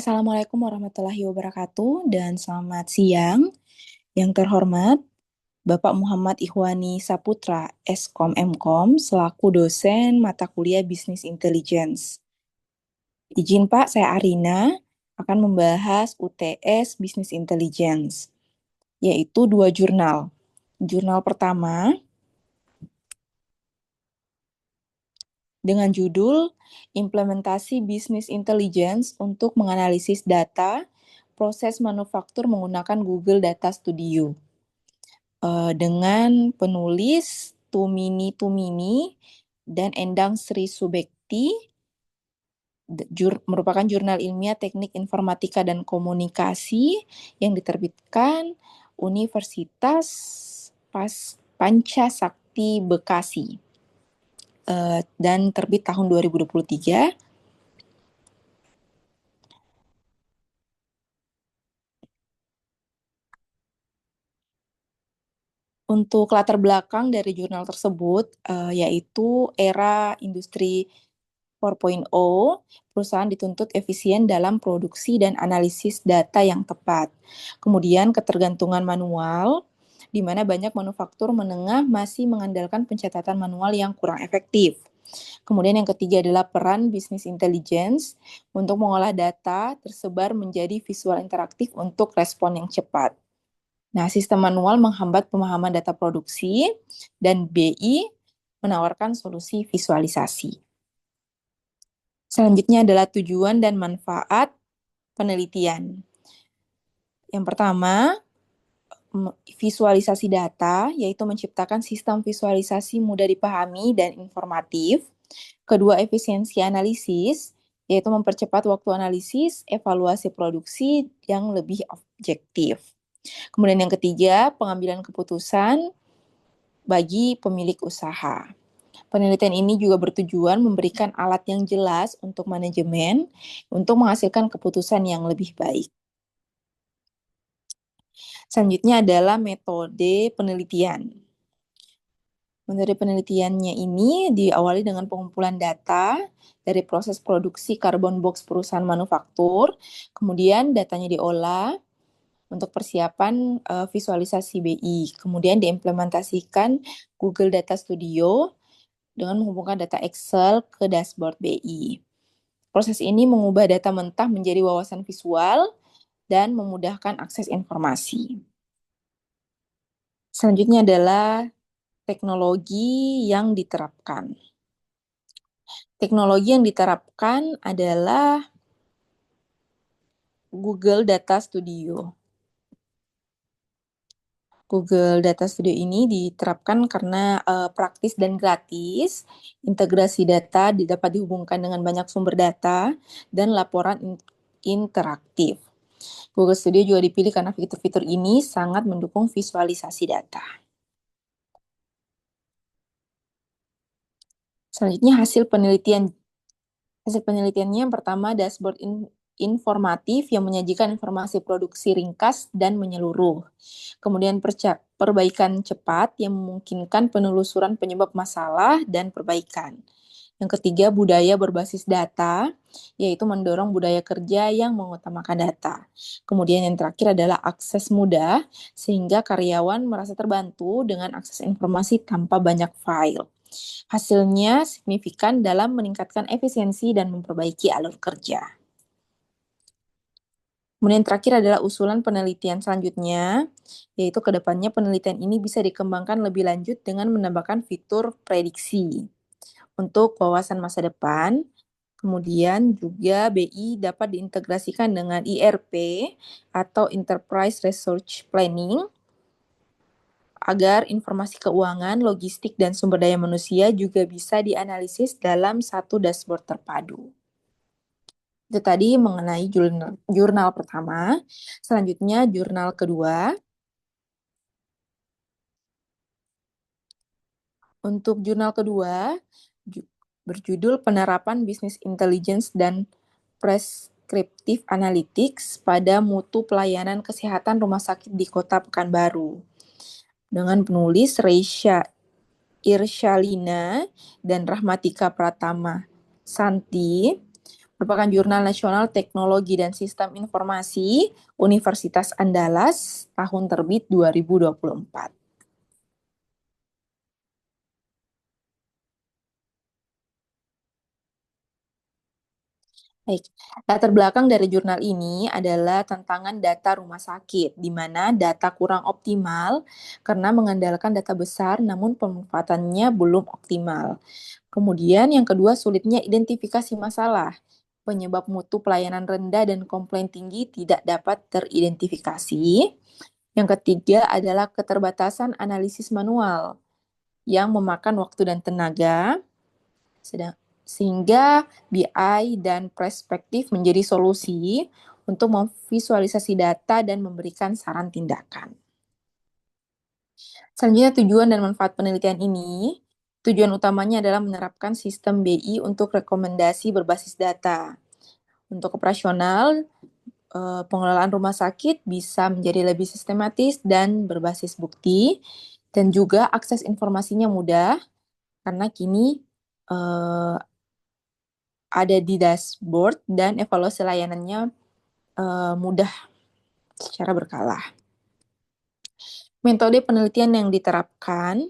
Assalamualaikum warahmatullahi wabarakatuh dan selamat siang. Yang terhormat, Bapak Muhammad Ikhwani Saputra, Eskom Mkom, selaku dosen mata kuliah Bisnis Intelligence. Izin Pak, saya Arina akan membahas UTS Bisnis Intelligence, yaitu 2 jurnal. Jurnal pertama dengan judul Implementasi Bisnis Intelligence untuk menganalisis data proses manufaktur menggunakan Google Data Studio. Dengan penulis Tumini dan Endang Sri Subekti, merupakan jurnal ilmiah teknik informatika dan komunikasi yang diterbitkan Universitas Pancasakti Bekasi dan terbit tahun 2023. Untuk latar belakang dari jurnal tersebut, yaitu era industri 4.0, perusahaan dituntut efisien dalam produksi dan analisis data yang tepat. Kemudian ketergantungan manual, di mana banyak manufaktur menengah masih mengandalkan pencatatan manual yang kurang efektif. Kemudian yang ketiga adalah peran bisnis intelligence untuk mengolah data tersebar menjadi visual interaktif untuk respon yang cepat. Nah, sistem manual menghambat pemahaman data produksi dan BI menawarkan solusi visualisasi. Selanjutnya adalah tujuan dan manfaat penelitian. Yang pertama, visualisasi data, yaitu menciptakan sistem visualisasi mudah dipahami dan informatif. Kedua, efisiensi analisis, yaitu mempercepat waktu analisis, evaluasi produksi yang lebih objektif. Kemudian yang ketiga, pengambilan keputusan bagi pemilik usaha. Penelitian ini juga bertujuan memberikan alat yang jelas untuk manajemen untuk menghasilkan keputusan yang lebih baik. Selanjutnya adalah metode penelitian. Metode penelitiannya ini diawali dengan pengumpulan data dari proses produksi carbon box perusahaan manufaktur, kemudian datanya diolah untuk persiapan visualisasi BI, kemudian diimplementasikan Google Data Studio dengan menghubungkan data Excel ke dashboard BI. Proses ini mengubah data mentah menjadi wawasan visual dan memudahkan akses informasi. Selanjutnya adalah teknologi yang diterapkan. Teknologi yang diterapkan adalah Google Data Studio. Google Data Studio ini diterapkan karena praktis dan gratis. Integrasi data dapat dihubungkan dengan banyak sumber data dan laporan interaktif. Google Studio juga dipilih karena fitur-fitur ini sangat mendukung visualisasi data. Selanjutnya hasil penelitian. Hasil penelitiannya yang pertama dashboard informatif yang menyajikan informasi produksi ringkas dan menyeluruh. Kemudian perbaikan cepat yang memungkinkan penelusuran penyebab masalah dan perbaikan. Yang ketiga, budaya berbasis data, yaitu mendorong budaya kerja yang mengutamakan data. Kemudian yang terakhir adalah akses mudah, sehingga karyawan merasa terbantu dengan akses informasi tanpa banyak file. Hasilnya signifikan dalam meningkatkan efisiensi dan memperbaiki alur kerja. Kemudian terakhir adalah usulan penelitian selanjutnya, yaitu ke depannya penelitian ini bisa dikembangkan lebih lanjut dengan menambahkan fitur prediksi untuk wawasan masa depan. Kemudian juga BI dapat diintegrasikan dengan ERP atau Enterprise Resource Planning agar informasi keuangan, logistik, dan sumber daya manusia juga bisa dianalisis dalam satu dashboard terpadu. Itu tadi mengenai jurnal pertama. Selanjutnya jurnal kedua. Untuk jurnal kedua, berjudul Penerapan Bisnis Intelligence dan Prescriptive Analytics pada Mutu Pelayanan Kesehatan Rumah Sakit di Kota Pekanbaru. Dengan penulis Reisha Irsyalina dan Rahmatika Pratama Santi, Merupakan jurnal nasional teknologi dan sistem informasi Universitas Andalas tahun terbit 2024. Baik, latar belakang dari jurnal ini adalah tantangan data rumah sakit, di mana data kurang optimal karena mengandalkan data besar namun pemanfaatannya belum optimal. Kemudian yang kedua, sulitnya identifikasi masalah. Penyebab mutu pelayanan rendah dan komplain tinggi tidak dapat teridentifikasi. Yang ketiga adalah keterbatasan analisis manual yang memakan waktu dan tenaga. Sehingga BI dan perspektif menjadi solusi untuk memvisualisasi data dan memberikan saran tindakan. Selanjutnya tujuan dan manfaat penelitian ini. Tujuan utamanya adalah menerapkan sistem BI untuk rekomendasi berbasis data. Untuk operasional, pengelolaan rumah sakit bisa menjadi lebih sistematis dan berbasis bukti, dan juga akses informasinya mudah, karena kini eh, ada di dashboard dan evaluasi layanannya mudah secara berkala. Metode penelitian yang diterapkan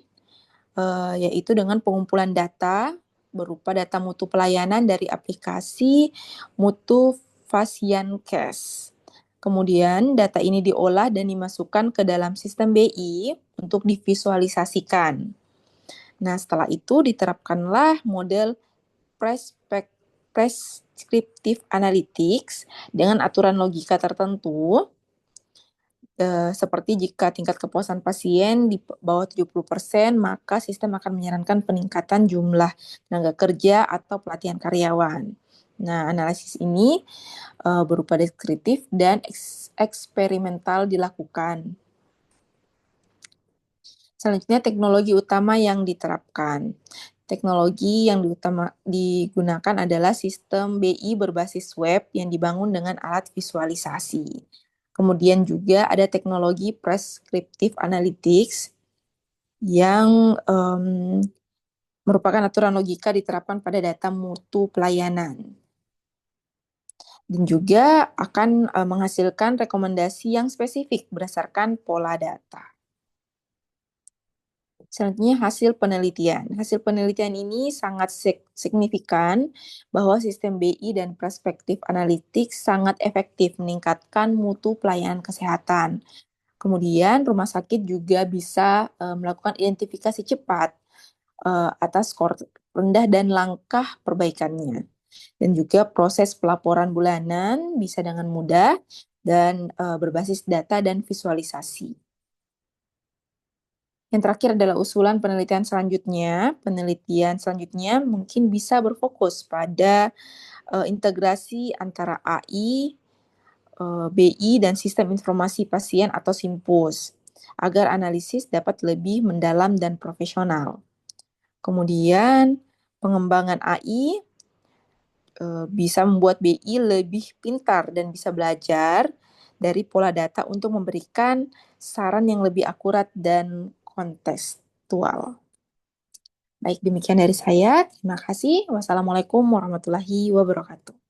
yaitu dengan pengumpulan data berupa data mutu pelayanan dari aplikasi Mutu Fasiankes. Kemudian data ini diolah dan dimasukkan ke dalam sistem BI untuk divisualisasikan. Nah, setelah itu diterapkanlah model prescriptive analytics dengan aturan logika tertentu, seperti jika tingkat kepuasan pasien di bawah 70%, maka sistem akan menyarankan peningkatan jumlah tenaga kerja atau pelatihan karyawan. Nah, analisis ini berupa deskriptif dan eksperimental dilakukan. Selanjutnya, teknologi utama yang diterapkan. Teknologi yang digunakan adalah sistem BI berbasis web yang dibangun dengan alat visualisasi. Kemudian juga ada teknologi prescriptive analytics yang merupakan aturan logika diterapkan pada data mutu pelayanan. Dan juga akan menghasilkan rekomendasi yang spesifik berdasarkan pola data. Selanjutnya hasil penelitian. Hasil penelitian ini sangat signifikan bahwa sistem BI dan perspektif analitik sangat efektif meningkatkan mutu pelayanan kesehatan. Kemudian rumah sakit juga bisa melakukan identifikasi cepat atas skor rendah dan langkah perbaikannya. Dan juga proses pelaporan bulanan bisa dengan mudah dan berbasis data dan visualisasi. Yang terakhir adalah usulan penelitian selanjutnya. Penelitian selanjutnya mungkin bisa berfokus pada integrasi antara AI, BI, dan sistem informasi pasien atau SIMPUS, agar analisis dapat lebih mendalam dan profesional. Kemudian, pengembangan AI bisa membuat BI lebih pintar dan bisa belajar dari pola data untuk memberikan saran yang lebih akurat dan kontekstual. Baik, demikian dari saya. Terima kasih. Wassalamualaikum warahmatullahi wabarakatuh.